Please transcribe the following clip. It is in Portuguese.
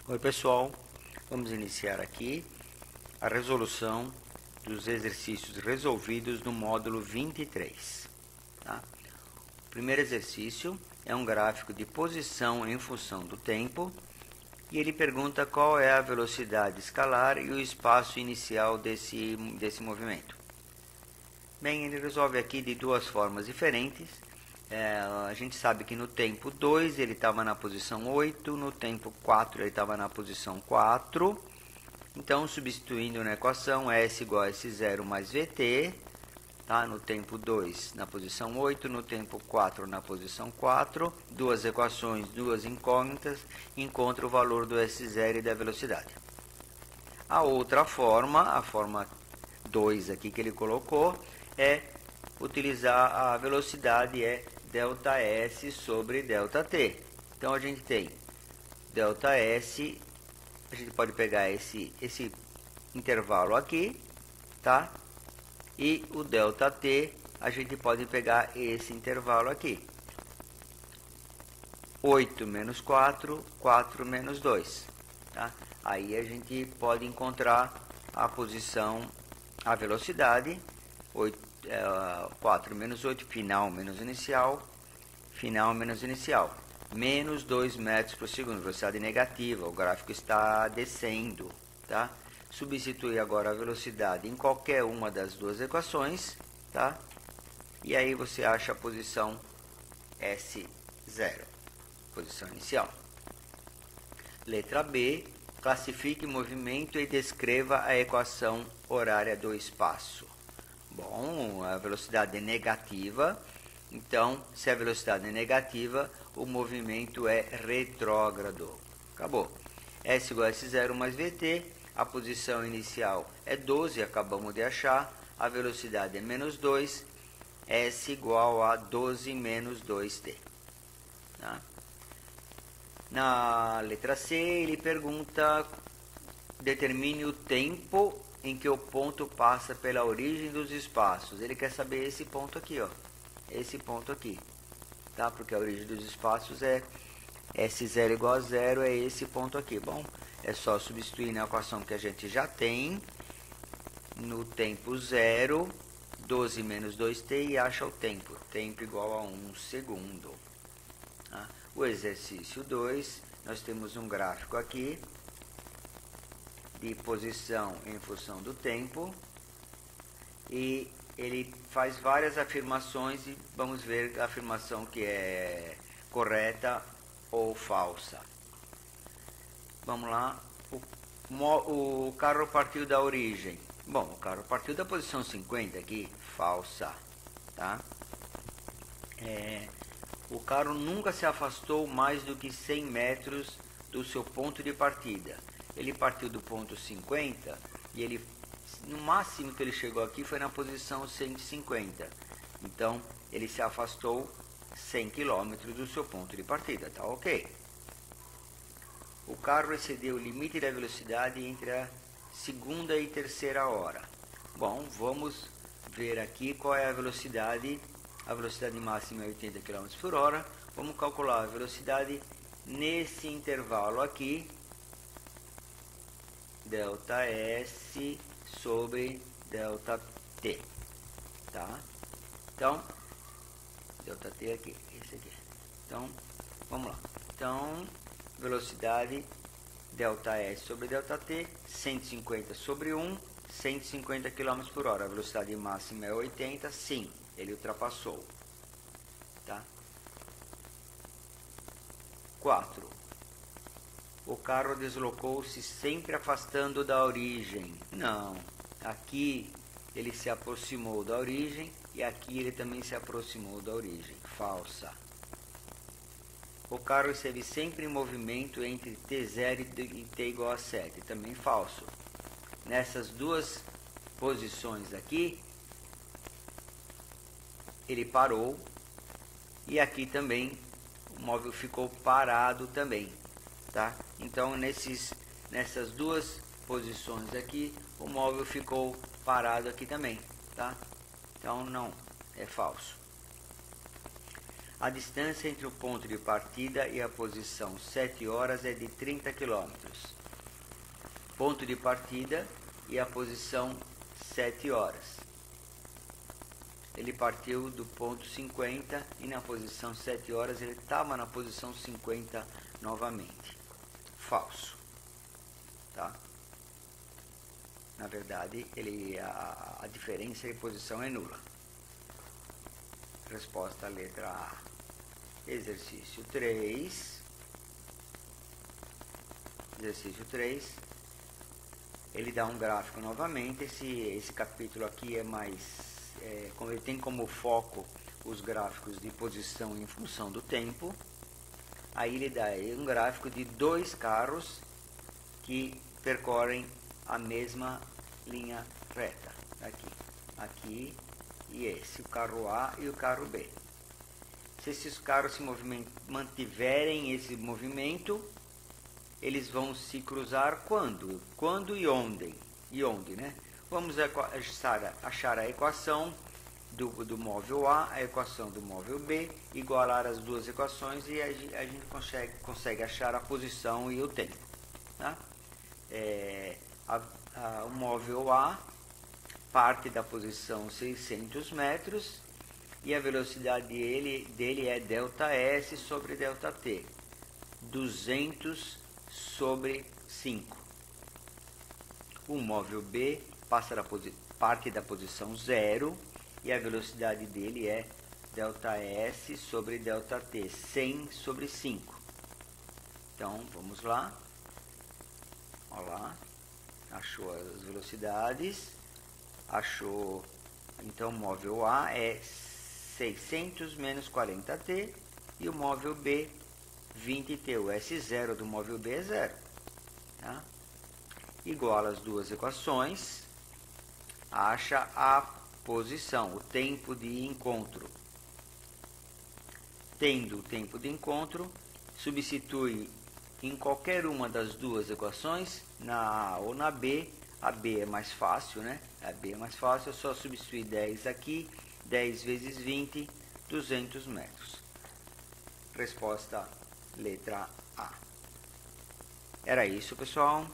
Oi pessoal, vamos iniciar aqui a resolução dos exercícios resolvidos no módulo 23. Tá? O primeiro exercício é um gráfico de posição em função do tempo e ele pergunta qual é a velocidade escalar e o espaço inicial desse movimento. Bem, ele resolve aqui de duas formas diferentes. A gente sabe que no tempo 2 ele estava na posição 8, no tempo 4 ele estava na posição 4. Então, substituindo na equação, S igual a S0 mais VT, tá? No tempo 2 na posição 8, no tempo 4 na posição 4. Duas equações, duas incógnitas, encontra o valor do S0 e da velocidade. A outra forma, a forma 2 aqui que ele colocou, é utilizar a velocidade ΔS sobre ΔT. Então a gente tem ΔS, a gente pode pegar esse intervalo aqui, tá? E o ΔT, a gente pode pegar esse intervalo aqui. 8 menos 4, 4 menos 2. Tá? Aí a gente pode encontrar a posição, a velocidade, 4 menos 8, final menos inicial, menos 2 metros por segundo, velocidade negativa, o gráfico está descendo. Tá? Substitui agora a velocidade em qualquer uma das duas equações, tá? E aí você acha a posição S0, posição inicial. Letra B, classifique o movimento e descreva a equação horária do espaço. Bom, a velocidade é negativa, então, se a velocidade é negativa, o movimento é retrógrado. Acabou. S igual a S0 mais VT, a posição inicial é 12, acabamos de achar, a velocidade é menos 2, S igual a 12 menos 2T. Tá? Na letra C, ele pergunta, determine o tempo em que o ponto passa pela origem dos espaços. Ele quer saber esse ponto aqui, ó. Esse ponto aqui, tá? Porque a origem dos espaços é S0 igual a 0, é esse ponto aqui. Bom, é só substituir na equação que a gente já tem, no tempo 0, 12 menos 2t e acha o tempo. Tempo igual a 1 segundo. Tá? O exercício 2, nós temos um gráfico aqui, de posição em função do tempo, e ele faz várias afirmações e vamos ver a afirmação que é correta ou falsa. Vamos lá. O carro partiu da origem. Bom, o carro partiu da posição 50 aqui, falsa, tá? O carro nunca se afastou mais do que 100 metros do seu ponto de partida. Ele partiu do ponto 50 e ele, no máximo que ele chegou aqui foi na posição 150. Então, ele se afastou 100 km do seu ponto de partida, tá ok? O carro excedeu o limite da velocidade entre a segunda e terceira hora. Bom, vamos ver aqui qual é a velocidade. A velocidade máxima é 80 km por hora. Vamos calcular a velocidade nesse intervalo aqui, ΔS sobre ΔT, tá? Então, ΔT aqui, esse aqui. Então, vamos lá. Então, velocidade ΔS sobre ΔT, 150 sobre 1, 150 km por hora. A velocidade máxima é 80, sim, ele ultrapassou. Tá? 4. O carro deslocou-se sempre afastando da origem. Não, aqui ele se aproximou da origem e aqui ele também se aproximou da origem. Falsa. O carro esteve sempre em movimento entre T0 e T igual a 7. Também falso. Nessas duas posições aqui, ele parou e aqui também o móvel ficou parado também. Tá? Então, nessas duas posições aqui, o móvel ficou parado aqui também. Tá? Então, não, é falso. A distância entre o ponto de partida e a posição 7 horas é de 30 km. Ponto de partida e a posição 7 horas. Ele partiu do ponto 50 e na posição 7 horas ele estava na posição 50 novamente. Falso. Tá? Na verdade, a diferença de posição é nula. Resposta letra A. Exercício 3. Exercício 3. Ele dá um gráfico novamente. Esse capítulo aqui é mais... ele tem como foco os gráficos de posição em função do tempo. Aí ele dá um gráfico de dois carros que percorrem a mesma linha reta. Aqui e esse, o carro A e o carro B. Se esses carros se mantiverem esse movimento, eles vão se cruzar quando? Quando e onde? E onde, né? Vamos achar a equação do móvel A, a equação do móvel B, igualar as duas equações e a gente consegue achar a posição e o tempo. Tá? O móvel A parte da posição 600 metros e a velocidade dele é ΔS sobre ΔT, 200 sobre 5. O móvel B parte da posição 0 e a velocidade dele é ΔS sobre ΔT, 100 sobre 5. Então, vamos lá. Olha lá. Achou as velocidades. Achou, então, o móvel A é 600 menos 40t e o móvel B 20t. O S0 do móvel B é 0. Tá? Iguala as duas equações, acha a posição, o tempo de encontro. Tendo o tempo de encontro, substitui em qualquer uma das duas equações, na A ou na B. A B é mais fácil, né? A B é mais fácil, é só substituir 10 aqui, 10 vezes 20, 200 metros. Resposta letra A. Era isso, pessoal.